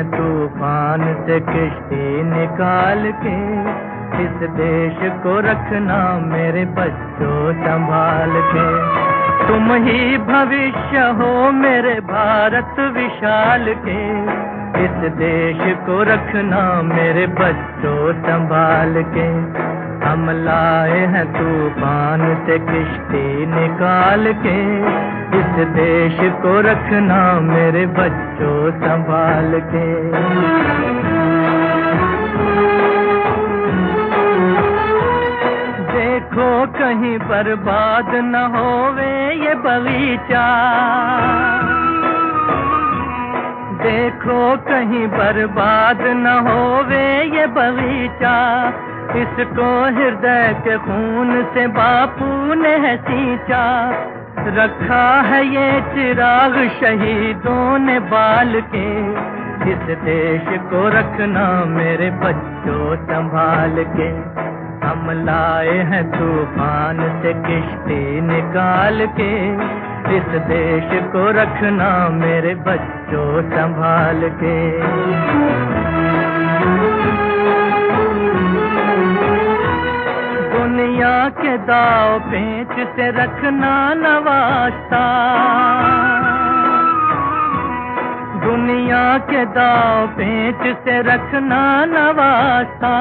तूफान से किश्ती निकाल के इस देश को रखना मेरे बच्चों संभाल के। तुम ही भविष्य हो मेरे भारत विशाल के, इस देश को रखना मेरे बच्चों संभाल के। हम लाए हैं तूफान से किश्ती निकाल के, इस देश को रखना मेरे बच्चों संभाल के। देखो कहीं बर्बाद न होवे ये बगीचा, देखो कहीं बर्बाद न होवे ये बगीचा, इसको हृदय के खून से बापू ने है सींचा। रखा है ये चिराग शहीदों ने बाल के, इस देश को रखना मेरे बच्चों संभाल के। हम लाए हैं तूफान से किश्ती निकाल के, इस देश को रखना मेरे बच्चों संभाल के। दुनिया के दाव पेच से रखना न वास्ता, दुनिया के दाव पेच से रखना न वास्ता।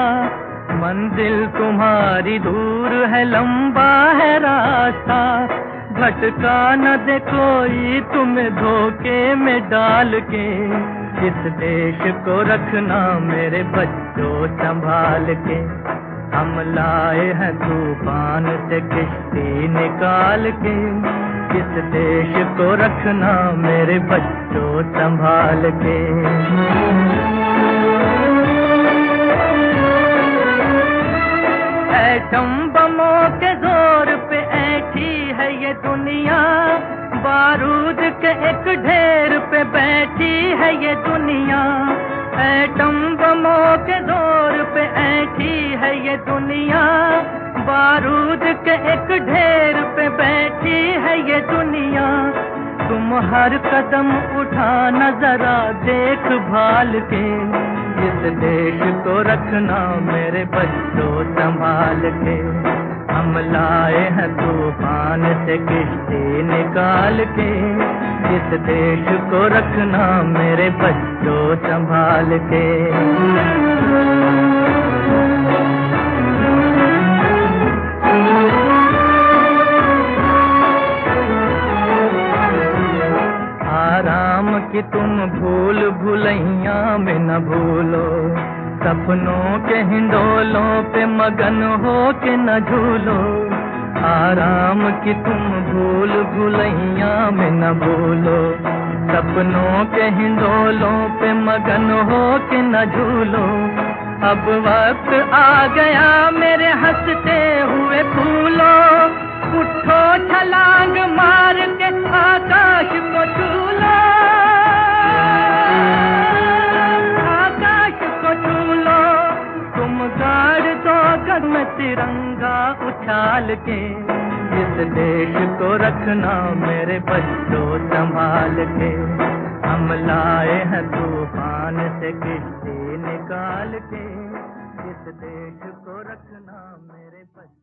मंजिल तुम्हारी दूर है लंबा है रास्ता, भटका न दे कोई तुम्हें धोखे में डाल के, इस देश को रखना मेरे बच्चों संभाल के। हम लाए हैं तूफान से किश्ती निकाल के, इस देश को रखना मेरे बच्चों संभाल के। एटम बमों के जोर पे ऐठी है ये दुनिया, बारूद के एक ढेर पे बैठी है ये दुनिया। एटम बमों के जोर पे ऐठी है ये दुनिया, बारूद के एक ढेर पे बैठी है ये दुनिया। तुम हर कदम उठाना जरा देख भाल के, इस देश को रखना मेरे बच्चों संभाल के। हम लाए हैं तूफान से किश्ती निकाल के, इस देश को रखना मेरे बच्चों संभाल के। आराम की तुम भूल भुलैया में न भूलो, सपनों के हिंडोलों पे मगन हो के न झूलो। आराम की तुम भूल भुलैया में न भूलो, सपनों के हिंडोलों पे मगन हो के न झूलो। अब वक्त आ गया मेरे हंसते हुए फूलो, उठो छलांग मार के आकाश को छू लो, आकाश को छू लो। तुम गाड़ दो गगन में तिरंगा उछाल के, इस देश को रखना मेरे बच्चों संभाल के। हम लाए हैं तूफान से किश्ती निकाल के, इस देश को रखना मेरे बच्चों